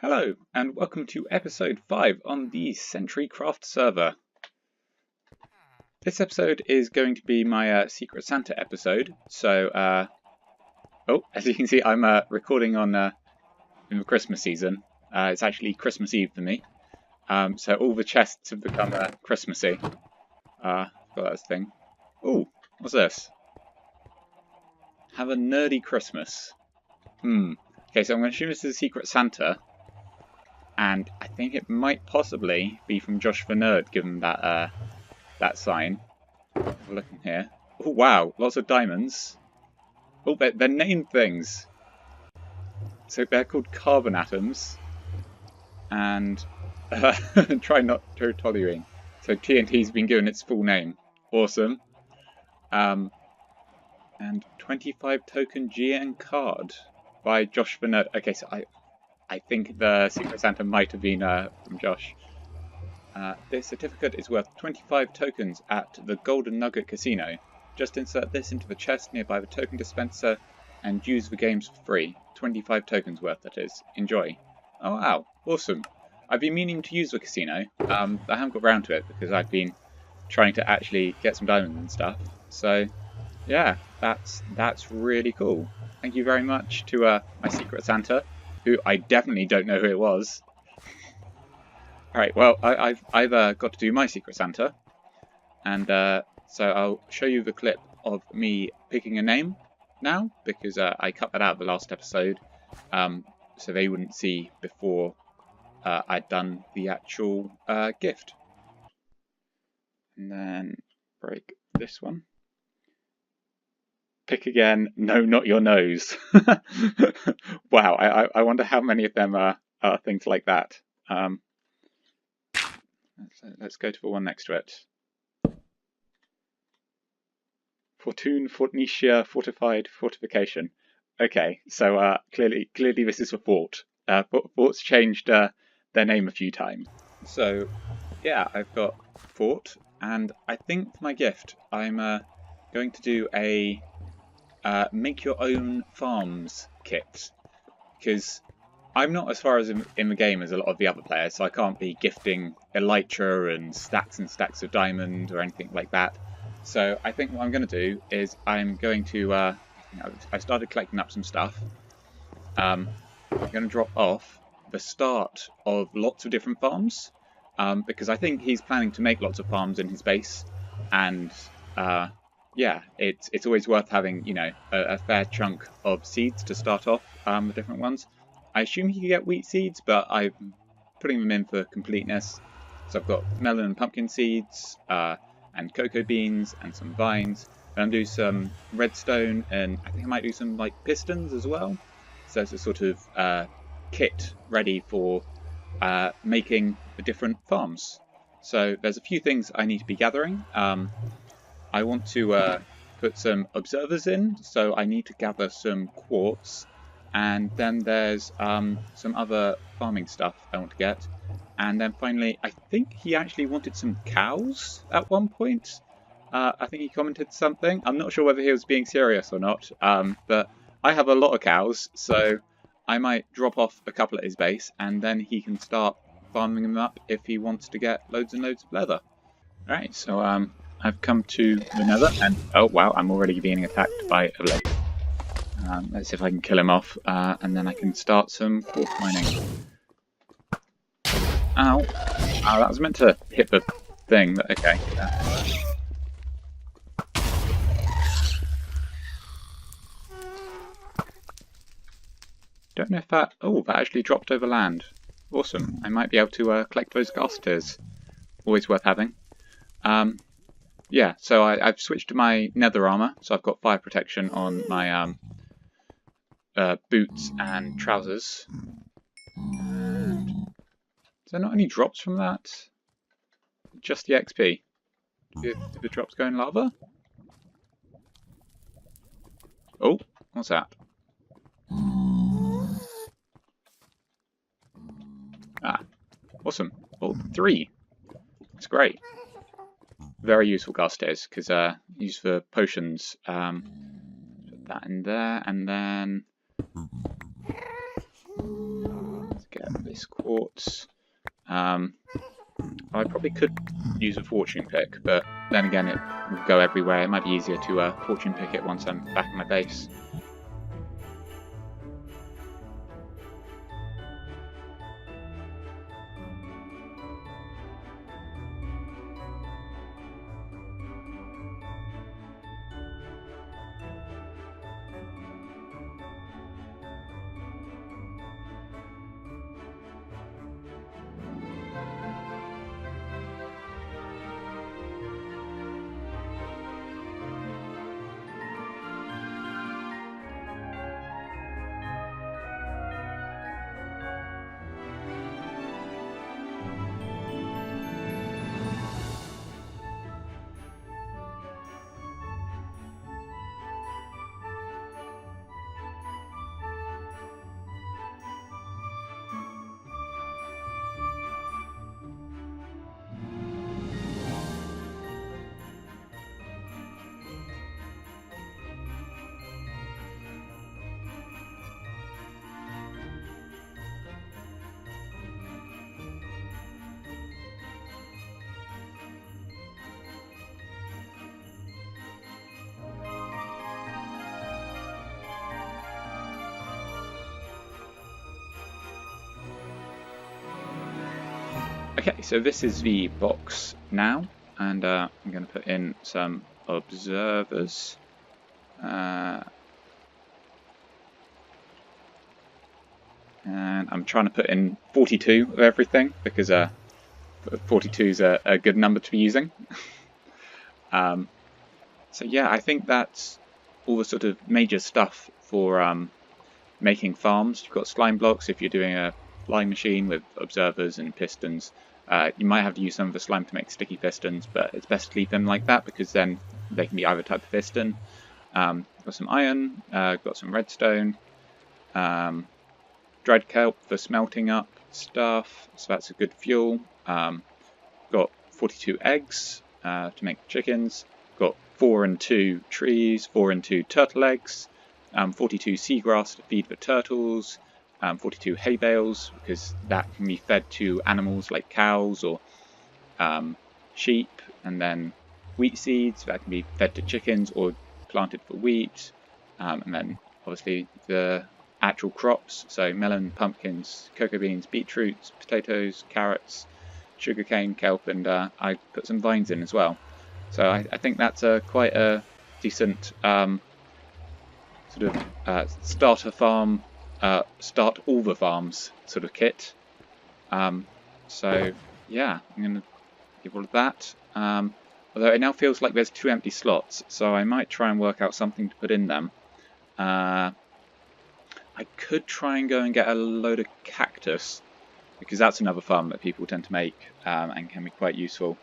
Hello, and welcome to episode 5 on the CentriCraft server. This episode is going to be my Secret Santa episode, so, as you can see, I'm recording on in the Christmas season. It's actually Christmas Eve for me, so all the chests have become Christmassy. Got that thing. Ooh, what's this? Have a nerdy Christmas. Okay, so I'm going to assume this is a Secret Santa. And I think it might possibly be from Josh the Nerd, given that that sign. Have a look in here. Oh wow, lots of diamonds. Oh, they're named things. So they're called carbon atoms. And try not to toluene. So TNT's been given its full name. Awesome. And 25 token GN card by Josh the Nerd. Okay, so I think the Secret Santa might have been from Josh. This certificate is worth 25 tokens at the Golden Nugget Casino. Just insert this into the chest nearby the token dispenser and use the games for free. 25 tokens worth, that is. Enjoy. Oh wow, awesome. I've been meaning to use the casino. I haven't got around to it because I've been trying to actually get some diamonds and stuff. So yeah, that's really cool. Thank you very much to my Secret Santa, who I definitely don't know who it was. Alright, well, I've got to do my Secret Santa. And so I'll show you the clip of me picking a name now, because I cut that out the last episode, so they wouldn't see before I'd done the actual gift. And then break this one. Pick again. No, not your nose. Wow, I wonder how many of them are things like that. Let's go to the one next to it. Fortune, Fortnicia, Fortified, Fortification. Okay, so clearly this is a fort. Forts changed their name a few times. So yeah, I've got fort, and I think for my gift I'm going to do a make your own farms kit, because I'm not as far as in the game as a lot of the other players, so I can't be gifting elytra and stacks of diamond or anything like that. So I think what I'm going to do is I'm going to I started collecting up some stuff. I'm going to drop off the start of lots of different farms, because I think he's planning to make lots of farms in his base, and yeah, it's always worth having, you know, a fair chunk of seeds to start off the different ones. I assume he could get wheat seeds, but I'm putting them in for completeness. So I've got melon and pumpkin seeds, and cocoa beans, and some vines. And I'll do some redstone, and I think I might do some like pistons as well. So it's a sort of kit ready for making the different farms. So there's a few things I need to be gathering. I want to put some observers in, so I need to gather some quartz, and then there's some other farming stuff I want to get, and then finally I think he actually wanted some cows at one point. I think he commented something. I'm not sure whether he was being serious or not, but I have a lot of cows, so I might drop off a couple at his base, and then he can start farming them up if he wants to get loads and loads of leather. Alright, so I've come to the nether, and oh wow, I'm already being attacked by a blade. Let's see if I can kill him off, and then I can start some quartz mining. Ow! Oh, that was meant to hit the thing, but okay. Don't know if that... Oh, that actually dropped over land. Awesome. I might be able to collect those ghasters. Always worth having. Yeah, so I've switched to my nether armor, so I've got fire protection on my boots and trousers. And is there not any drops from that? Just the XP. Did the drops go in lava? Oh, what's that? Ah, awesome. Oh, 3. That's great. Very useful gas stairs, because used for potions. Put that in there, and then let's get this quartz. I probably could use a fortune pick, but then again it will go everywhere. It might be easier to fortune pick it once I'm back in my base. Okay, so this is the box now, and I'm going to put in some observers. And I'm trying to put in 42 of everything, because 42 is a good number to be using. So yeah, I think that's all the sort of major stuff for making farms. You've got slime blocks if you're doing a flying machine with observers and pistons. You might have to use some of the slime to make sticky pistons, but it's best to leave them like that, because then they can be either type of piston. Got some iron, got some redstone, dried kelp for smelting up stuff, so that's a good fuel. Got 42 eggs to make chickens, got 4 and 2 trees, 4 and 2 turtle eggs, 42 seagrass to feed the turtles, 42 hay bales, because that can be fed to animals like cows or sheep, and then wheat seeds that can be fed to chickens or planted for wheat, and then obviously the actual crops, so melon, pumpkins, cocoa beans, beetroots, potatoes, carrots, sugarcane, kelp, and I put some vines in as well. So I think that's quite a decent sort of starter farm, start all the farms sort of kit. So yeah, I'm going to give all of that. Although it now feels like there's 2 empty slots, so I might try and work out something to put in them. I could try and go and get a load of cactus, because that's another farm that people tend to make and can be quite useful.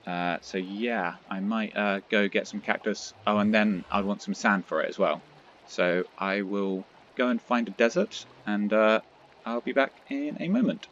So yeah, I might go get some cactus. Oh, and then I'd want some sand for it as well. So I will go and find a desert, and I'll be back in a moment.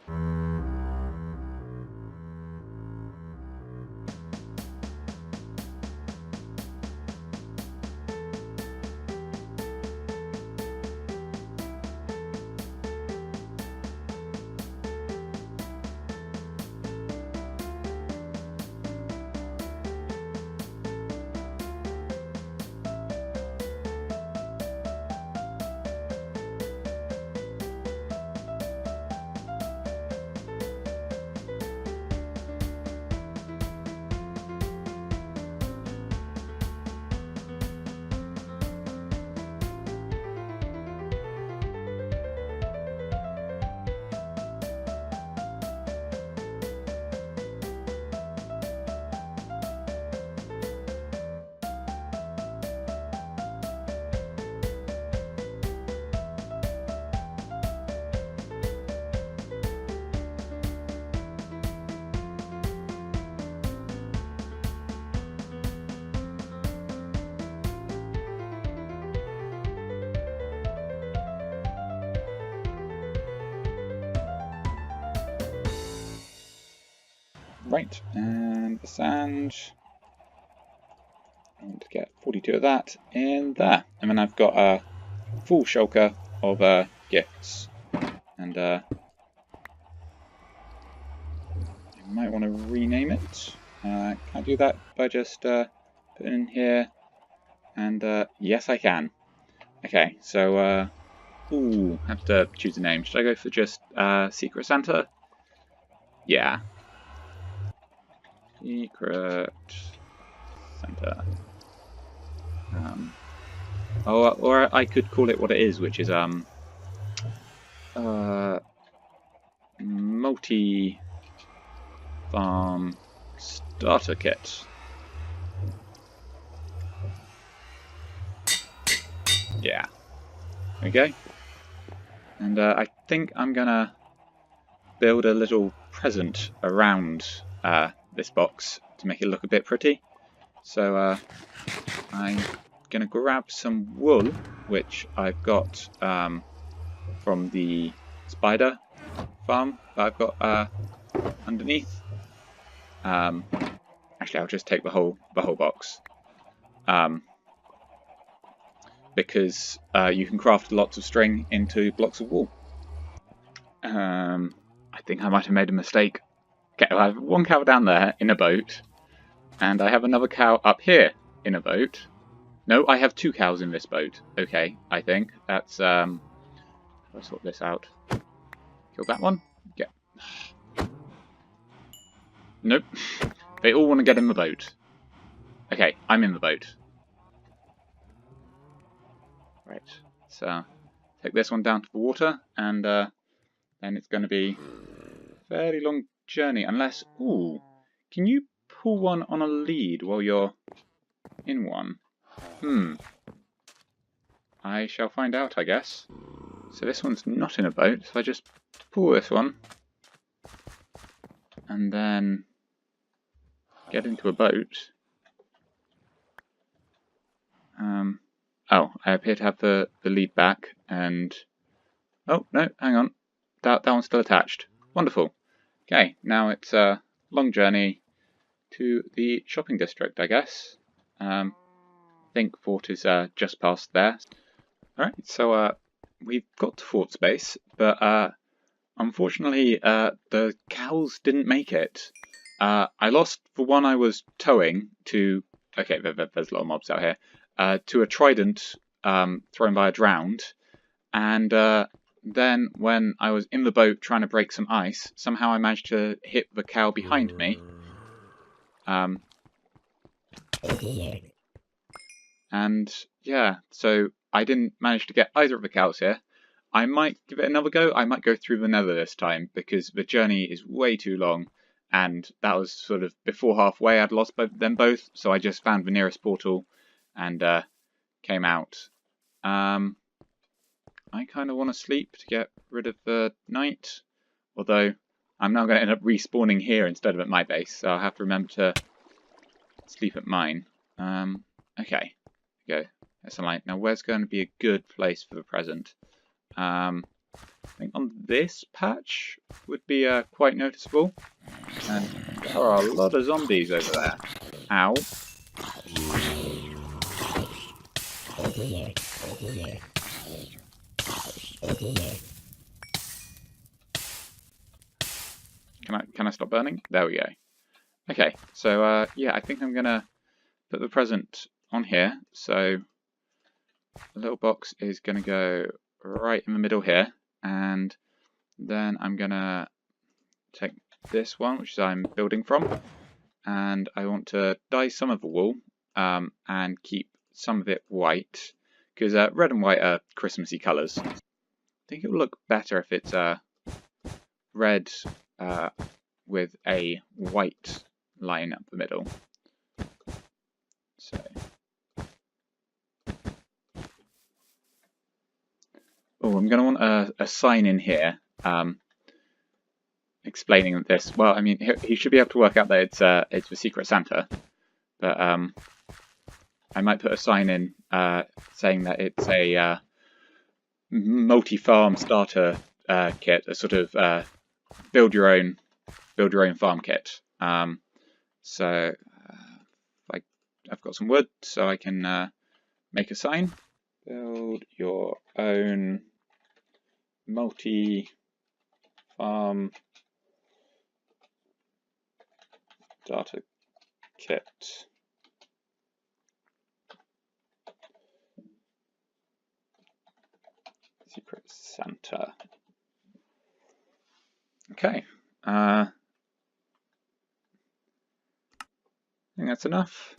Right, and the sand, I want to get 42 of that in there, and then I've got a full shulker of gifts, and might want to rename it. Can I do that by just putting in here? And yes, I can. Okay, so ooh, have to choose a name. Should I go for just Secret Santa? Yeah. Secret Santa. Or I could call it what it is, which is multi-farm starter kit. Yeah. There we go. And I think I'm gonna build a little present around this box to make it look a bit pretty. So I'm gonna grab some wool, which I've got from the spider farm that I've got underneath. Actually, I'll just take the whole box. Because you can craft lots of string into blocks of wool. I think I might have made a mistake. Okay, I have one cow down there in a boat, and I have another cow up here in a boat. No, I have 2 cows in this boat. Okay, I think that's let's sort this out. Kill that one. Yeah. Nope. They all want to get in the boat. Okay, I'm in the boat. Right, so take this one down to the water, and then it's going to be a fairly long journey, unless, ooh, can you pull one on a lead while you're in one? I shall find out, I guess. So this one's not in a boat, so I just pull this one, and then get into a boat. Oh, I appear to have the lead back, and... Oh, no, hang on. That one's still attached. Wonderful. Okay, now it's a long journey to the shopping district, I guess. I think Fort is just past there. Alright, so we've got to Fort space, but unfortunately the cows didn't make it. I lost the one I was towing to... Okay, there's a lot of mobs out here. To a trident thrown by a drowned, and then when I was in the boat trying to break some ice, somehow I managed to hit the cow behind me. And yeah, so I didn't manage to get either of the cows here. I might give it another go. I might go through the nether this time, because the journey is way too long, and that was sort of before halfway. I'd lost them both, so I just found the nearest portal and came out. I kind of want to sleep to get rid of the night, although I'm now going to end up respawning here instead of at my base, so I'll have to remember to sleep at mine. Okay, go. That's a light. Now, where's going to be a good place for the present? I think on this patch would be quite noticeable. And there are a lot of zombies over there. Ow. Can I stop burning? There we go. Okay, so yeah, I think I'm gonna put the present on here. So the little box is gonna go right in the middle here, and then I'm gonna take this one, which I'm building from, and I want to dye some of the wool and keep some of it white, because red and white are Christmassy colours. I think it will look better if it's red with a white line up the middle. So, oh, I'm going to want a sign in here explaining this. Well, I mean, he should be able to work out that it's the Secret Santa, but I might put a sign in saying that it's a multi-farm starter kit, a sort of build your own farm kit. So I've got some wood, so I can make a sign. Build your own multi-farm Starter kit. Secret Santa. Okay. I think that's enough.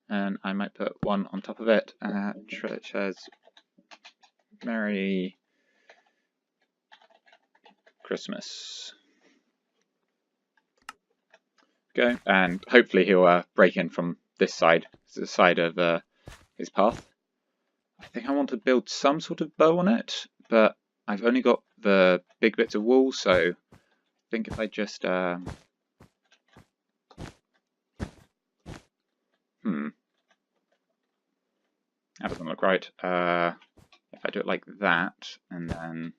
And I might put one on top of it, which says Merry Christmas. Go, and hopefully he'll break in from this side, the side of his path. I think I want to build some sort of bow on it, but I've only got the big bits of wool, so I think if I just that doesn't look right. If I do it like that, and then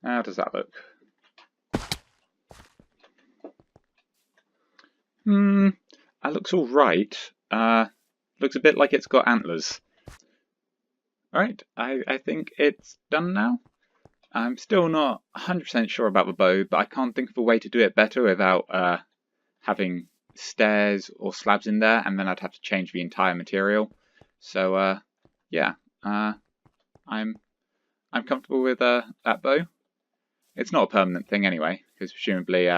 how does that look? That looks all right. Looks a bit like it's got antlers. Alright, I think it's done now. I'm still not 100% sure about the bow, but I can't think of a way to do it better without having stairs or slabs in there, and then I'd have to change the entire material. So yeah, I'm comfortable with that bow. It's not a permanent thing anyway, because presumably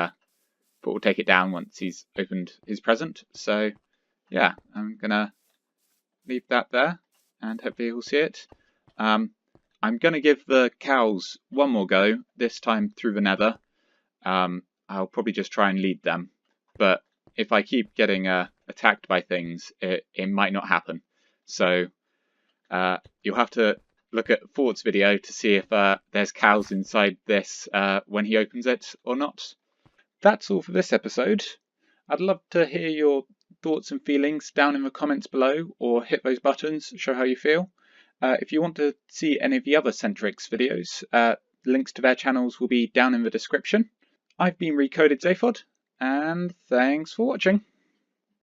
But will take it down once he's opened his present. So yeah, I'm gonna leave that there, and hopefully you'll see it. I'm gonna give the cows one more go, this time through the nether. I'll probably just try and lead them, but if I keep getting attacked by things, it might not happen. So you'll have to look at Fort's video to see if there's cows inside this when he opens it or not. That's all for this episode. I'd love to hear your thoughts and feelings down in the comments below, or hit those buttons, show how you feel. If you want to see any of the other Centrix videos, links to their channels will be down in the description. I've been Recoded Zaphod, and thanks for watching.